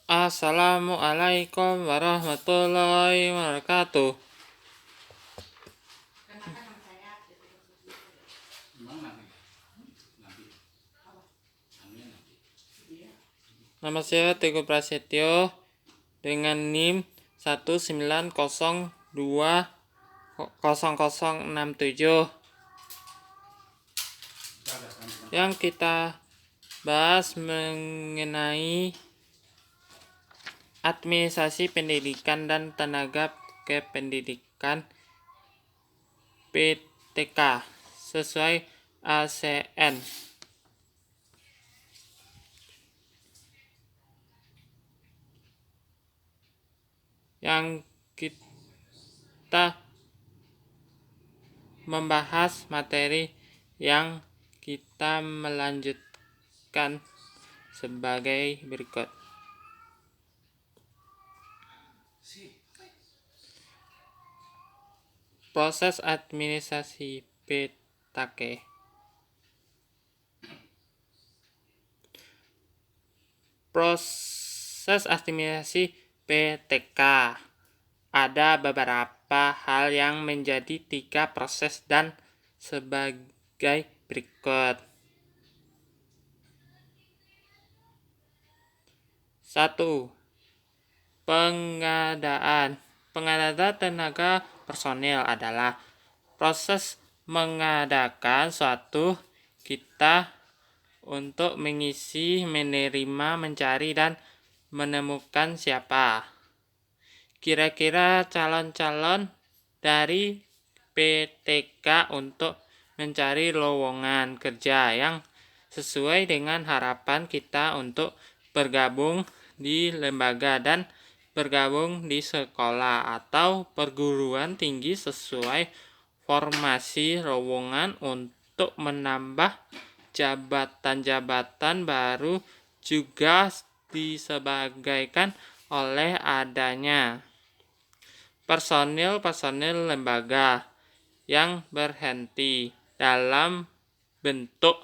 Assalamualaikum warahmatullahi wabarakatuh. Nama saya Teguh Prasetyo dengan NIM 190200067. Yang kita bahas mengenai administrasi pendidikan dan tenaga kependidikan PTK sesuai ASN. Yang kita membahas materi yang kita melanjutkan sebagai berikut. Proses administrasi PTK. Proses administrasi PTK ada beberapa hal yang menjadi 3 proses dan sebagai berikut. 1. Pengadaan tenaga personil adalah proses mengadakan suatu kita untuk mengisi, menerima, mencari, dan menemukan siapa kira-kira calon-calon dari PTK untuk mencari lowongan kerja yang sesuai dengan harapan kita untuk bergabung di lembaga dan bergabung di sekolah atau perguruan tinggi sesuai formasi lowongan untuk menambah jabatan-jabatan baru juga disebabkan oleh adanya personil lembaga yang berhenti dalam bentuk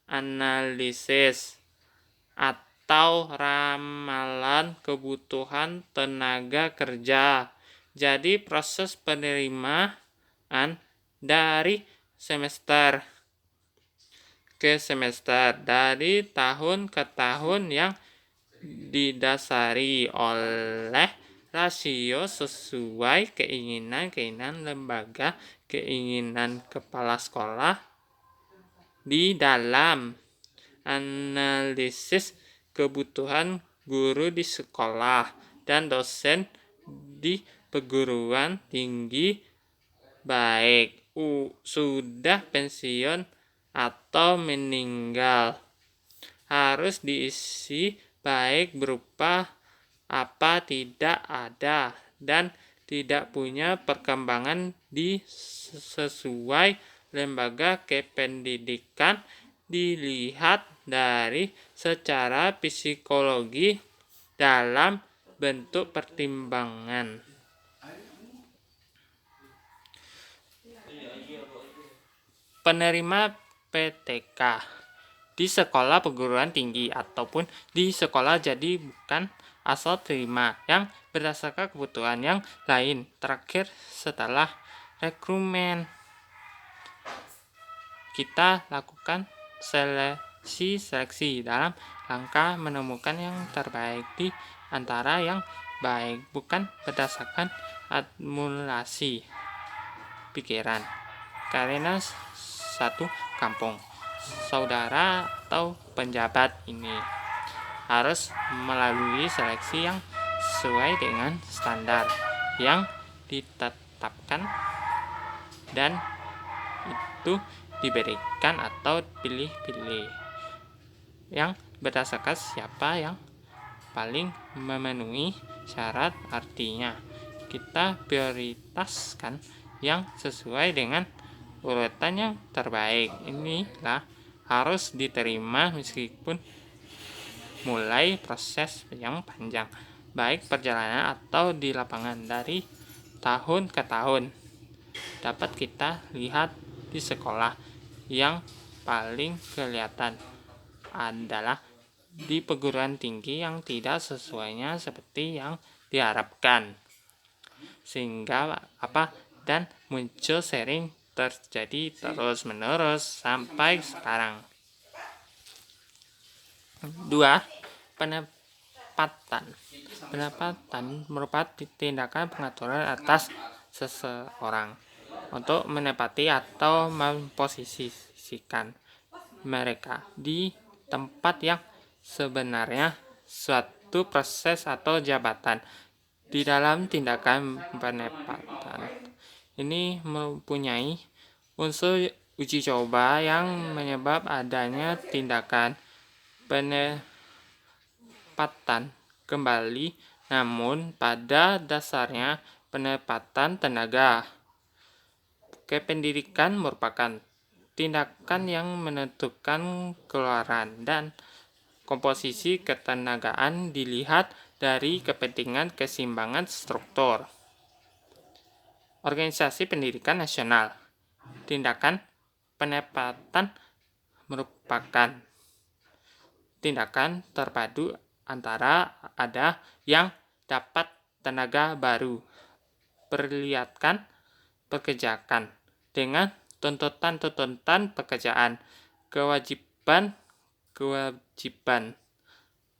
analisis atau ramalan kebutuhan tenaga kerja. Jadi proses penerimaan dari semester ke semester, dari tahun ke tahun yang didasari oleh rasio sesuai keinginan lembaga, keinginan kepala sekolah di dalam analisis kebutuhan guru di sekolah dan dosen di perguruan tinggi baik sudah pensiun atau meninggal, harus diisi baik berupa apa tidak ada dan tidak punya perkembangan di sesuai lembaga kependidikan dilihat dari secara psikologi dalam bentuk pertimbangan. Penerima PTK di sekolah perguruan tinggi ataupun di sekolah jadi bukan asal terima yang berdasarkan kebutuhan yang lain. Terakhir setelah rekrutmen kita lakukan seleksi dalam rangka menemukan yang terbaik di antara yang baik, bukan berdasarkan akumulasi pikiran. Karena satu kampung, saudara atau penjabat ini harus melalui seleksi yang sesuai dengan standar yang ditetapkan dan itu diberikan atau pilih-pilih yang berdasarkan siapa yang paling memenuhi syarat. Artinya kita prioritaskan yang sesuai dengan urutan yang terbaik. Inilah harus diterima meskipun mulai proses yang panjang, baik perjalanan atau di lapangan dari tahun ke tahun. Dapat kita lihat di sekolah yang paling kelihatan adalah di perguruan tinggi yang tidak sesuainya seperti yang diharapkan, sehingga dan muncul sering terjadi terus-menerus sampai sekarang. 2. Penempatan. Penempatan merupakan tindakan pengaturan atas seseorang untuk menempati atau memposisikan mereka di tempat yang sebenarnya. Suatu proses atau jabatan di dalam tindakan penempatan ini mempunyai unsur uji coba yang menyebab adanya tindakan penempatan kembali, namun pada dasarnya penempatan tenaga kependidikan merupakan tindakan yang menentukan keluaran dan komposisi ketenagaan dilihat dari kepentingan keseimbangan struktur. Organisasi Pendidikan Nasional. Tindakan penempatan merupakan tindakan terpadu antara ada yang dapat tenaga baru, perlihatkan pekerjaan dengan tuntutan pekerjaan, kewajiban,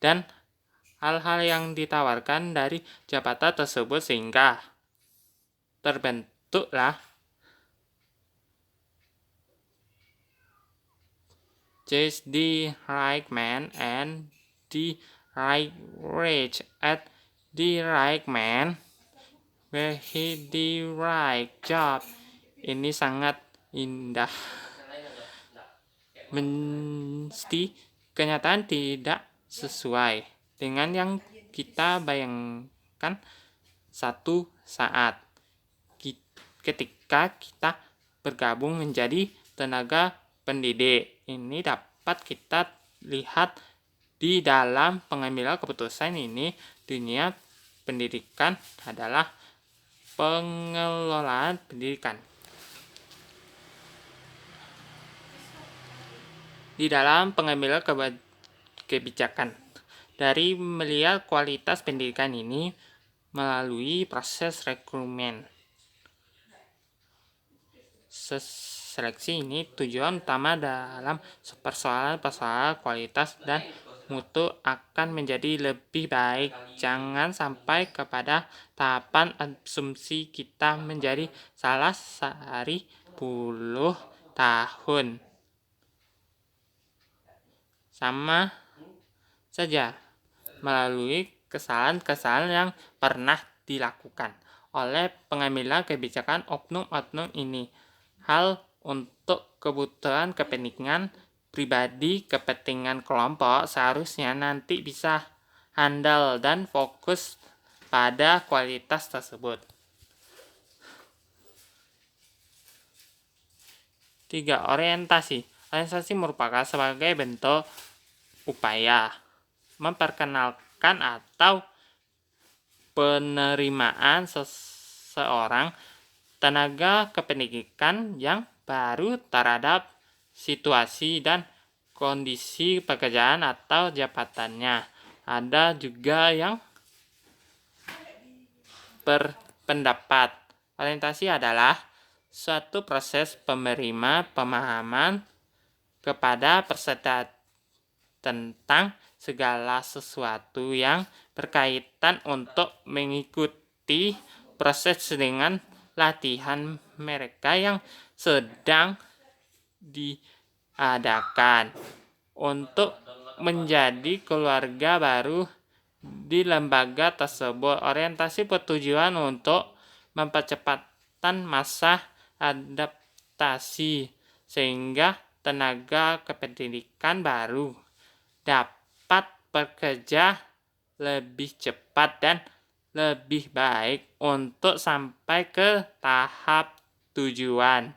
dan hal-hal yang ditawarkan dari jabatan tersebut sehingga terbentuklah just the right man and the right wage at the right man where he the right job. Ini sangat indah. Mesti kenyataan tidak sesuai dengan yang kita bayangkan satu saat ketika kita bergabung menjadi tenaga pendidik. Ini dapat kita lihat di dalam pengambilan keputusan ini. Dunia pendidikan adalah pengelolaan pendidikan. Di dalam pengambilan kebijakan, dari melihat kualitas pendidikan ini melalui proses rekrutmen. Seleksi ini tujuan utama dalam persoalan kualitas dan mutu akan menjadi lebih baik. Jangan sampai kepada tahapan asumsi kita menjadi salah sehari puluh tahun. Sama saja melalui kesalahan-kesalahan yang pernah dilakukan oleh pengambilan kebijakan oknum-oknum ini. Hal untuk kebutuhan kepentingan pribadi, kepentingan kelompok seharusnya nanti bisa handal dan fokus pada kualitas tersebut. 3. Orientasi. Orientasi merupakan sebagai bentuk upaya memperkenalkan atau penerimaan seseorang tenaga kependidikan yang baru terhadap situasi dan kondisi pekerjaan atau jabatannya. Ada juga yang berpendapat orientasi adalah suatu proses penerima pemahaman kepada peserta tentang segala sesuatu yang berkaitan untuk mengikuti proses dengan latihan mereka yang sedang diadakan untuk menjadi keluarga baru di lembaga tersebut. Orientasi bertujuan untuk mempercepatkan masa adaptasi sehingga tenaga kependidikan baru dapat bekerja lebih cepat dan lebih baik untuk sampai ke tahap tujuan.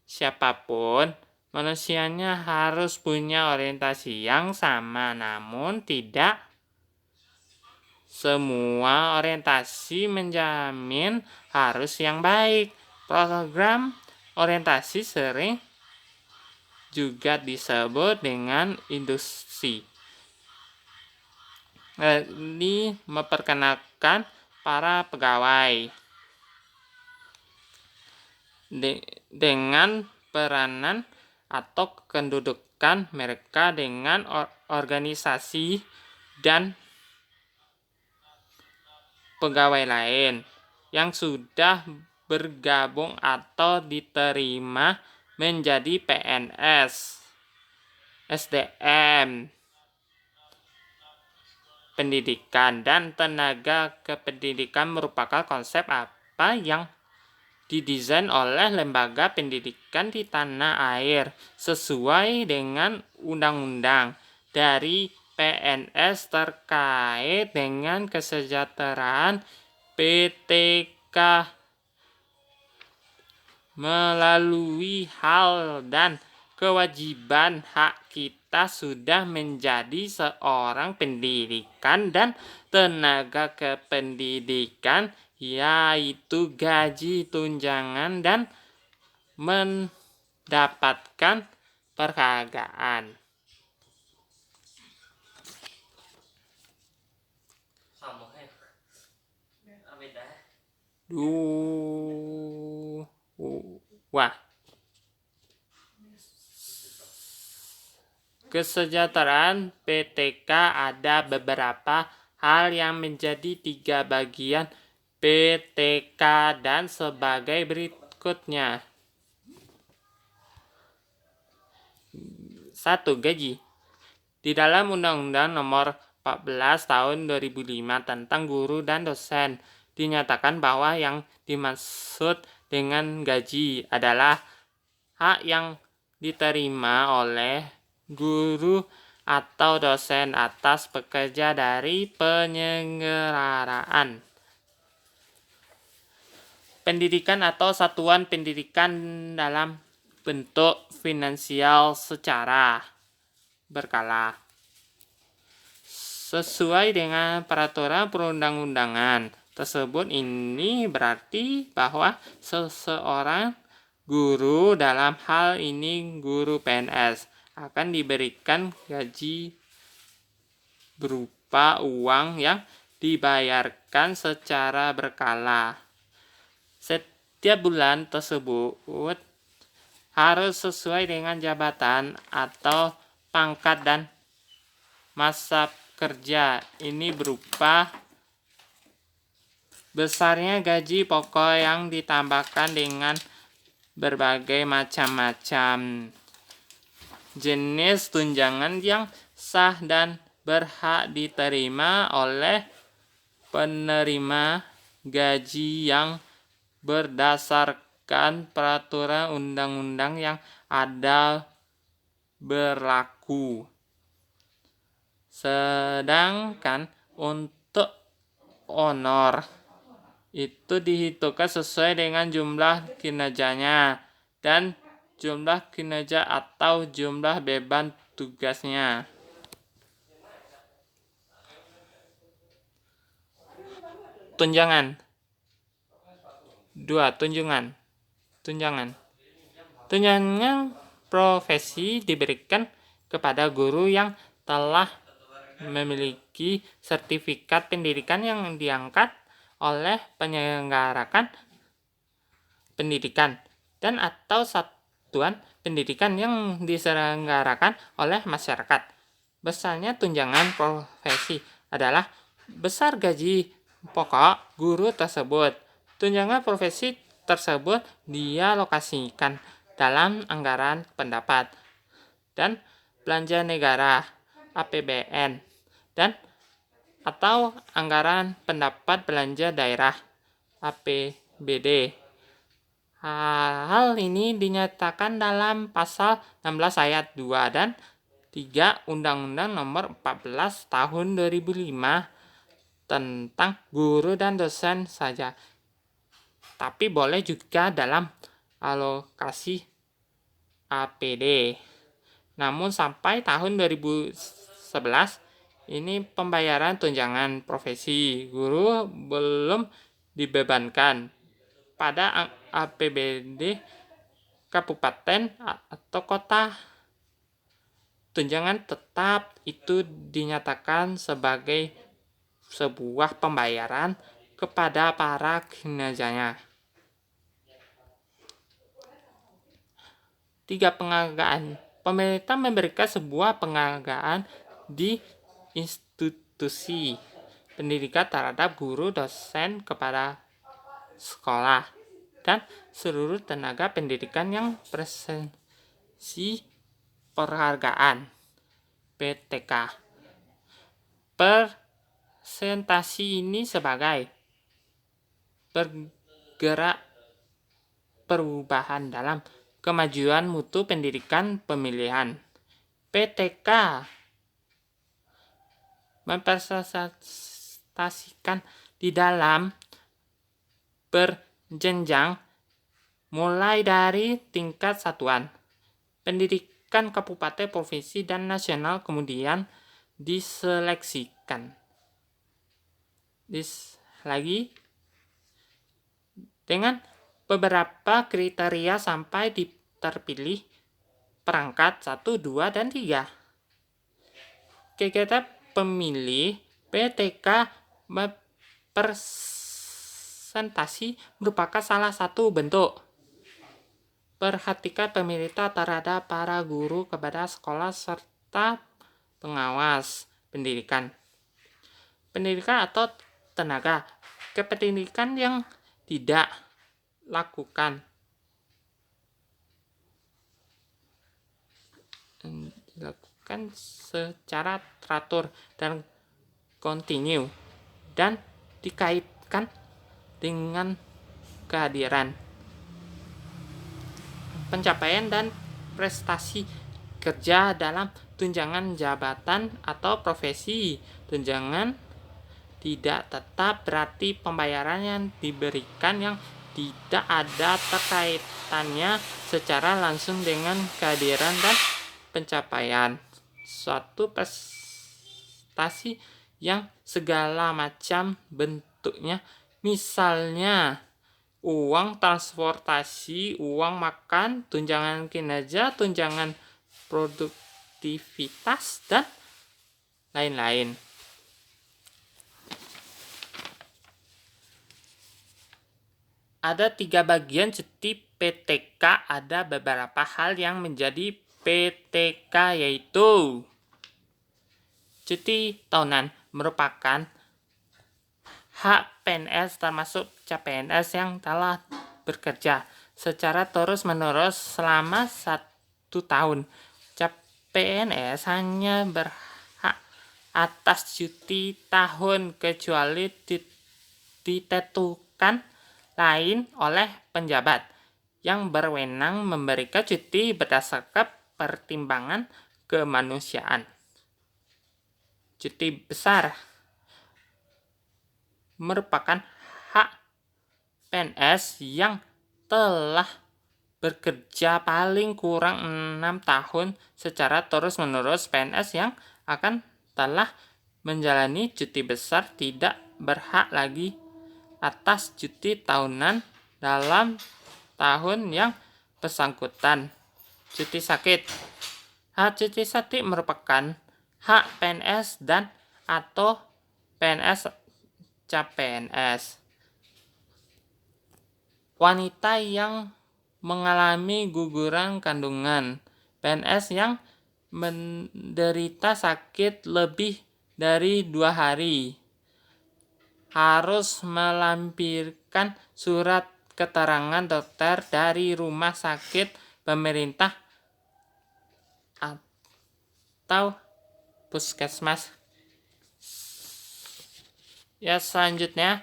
Siapapun manusianya harus punya orientasi yang sama, namun tidak semua orientasi menjamin harus yang baik. Program orientasi sering juga disebut dengan induksi. Ini memperkenalkan para pegawai dengan peranan atau kedudukan mereka dengan organisasi dan pegawai lain yang sudah bergabung atau diterima menjadi PNS, SDM, pendidikan, dan tenaga kependidikan merupakan konsep apa yang didesain oleh lembaga pendidikan di tanah air sesuai dengan undang-undang dari PNS terkait dengan kesejahteraan PTK melalui hal dan kewajiban hak kita sudah menjadi seorang pendidikan dan tenaga kependidikan, yaitu gaji, tunjangan, dan mendapatkan penghargaan. Wah, kesejahteraan PTK ada beberapa hal yang menjadi 3 bagian PTK dan sebagai berikutnya. 1. Gaji. Di dalam Undang-Undang Nomor 14 Tahun 2005 tentang guru dan dosen dinyatakan bahwa yang dimaksud dengan gaji adalah hak yang diterima oleh guru atau dosen atas pekerja dari penyelenggaraan pendidikan atau satuan pendidikan dalam bentuk finansial secara berkala sesuai dengan peraturan perundang-undangan tersebut. Ini berarti bahwa seseorang guru, dalam hal ini guru PNS, akan diberikan gaji berupa uang yang dibayarkan secara berkala. Setiap bulan tersebut harus sesuai dengan jabatan atau pangkat dan masa kerja. Ini berupa besarnya gaji pokok yang ditambahkan dengan berbagai macam-macam jenis tunjangan yang sah dan berhak diterima oleh penerima gaji yang berdasarkan peraturan undang-undang yang ada berlaku. Sedangkan untuk honor itu dihitungkan sesuai dengan jumlah kinerjanya dan jumlah kinerja atau jumlah beban tugasnya. Tunjangan. 2. Tunjangan profesi diberikan kepada guru yang telah memiliki sertifikat pendidikan yang diangkat oleh penyelenggarakan pendidikan dan atau satuan pendidikan yang diselenggarakan oleh masyarakat. Besarnya tunjangan profesi adalah besar gaji pokok guru tersebut. Tunjangan profesi tersebut dialokasikan dalam anggaran pendapat dan belanja negara APBN dan atau anggaran pendapat belanja daerah APBD. Hal ini dinyatakan dalam pasal 16 ayat 2 dan 3 Undang-Undang Nomor 14 Tahun 2005 tentang guru dan dosen saja. Tapi boleh juga dalam alokasi APD. Namun sampai tahun 2011 ini pembayaran tunjangan profesi guru belum dibebankan pada APBD kabupaten atau kota. Tunjangan tetap itu dinyatakan sebagai sebuah pembayaran kepada para kinerjanya. 3. Penghargaan. Pemerintah memberikan sebuah penghargaan di institusi pendidikan terhadap guru, dosen, kepala sekolah, dan seluruh tenaga pendidikan yang presentasi penghargaan PTK. Presentasi ini sebagai bergerak perubahan dalam kemajuan mutu pendidikan pemilihan. PTK mempresentasikan di dalam berjenjang mulai dari tingkat satuan pendidikan kabupaten, provinsi, dan nasional, kemudian diseleksikan. Lagi dengan beberapa kriteria sampai terpilih perangkat 1, 2, dan 3. Kegiatan pemilih PTK presentasi merupakan salah satu bentuk perhatian pemerintah terhadap para guru, kepala sekolah, serta pengawas pendidikan atau tenaga kependidikan yang tidak dilakukan secara teratur dan kontinu dan dikaitkan dengan kehadiran, pencapaian, dan prestasi kerja dalam tunjangan jabatan atau profesi. Tunjangan tidak tetap berarti pembayaran yang diberikan yang tidak ada terkaitannya secara langsung dengan kehadiran dan pencapaian suatu prestasi yang segala macam bentuknya, misalnya uang transportasi, uang makan, tunjangan kinerja, tunjangan produktivitas, dan lain-lain. Ada 3 bagian cuti PTK. Ada beberapa hal yang menjadi PTK, yaitu cuti tahunan merupakan hak PNS termasuk CPNS yang telah bekerja secara terus-menerus selama 1 tahun. CPNS hanya berhak atas cuti tahun kecuali ditentukan lain oleh penjabat yang berwenang memberikan cuti berdasarkan pertimbangan kemanusiaan. Cuti besar merupakan hak PNS yang telah bekerja paling kurang 6 tahun secara terus-menerus. PNS yang telah menjalani cuti besar tidak berhak lagi atas cuti tahunan dalam tahun yang bersangkutan. Cuti sakit. Hak cuti sakit merupakan hak PNS dan atau PNS CPNS. Wanita yang mengalami guguran kandungan. PNS yang menderita sakit lebih dari 2 hari harus melampirkan surat keterangan dokter dari rumah sakit pemerintah atau puskesmas. Selanjutnya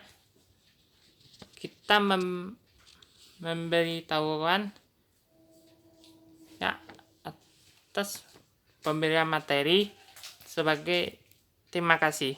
kita memberitahuan atas pemberian materi sebagai terima kasih.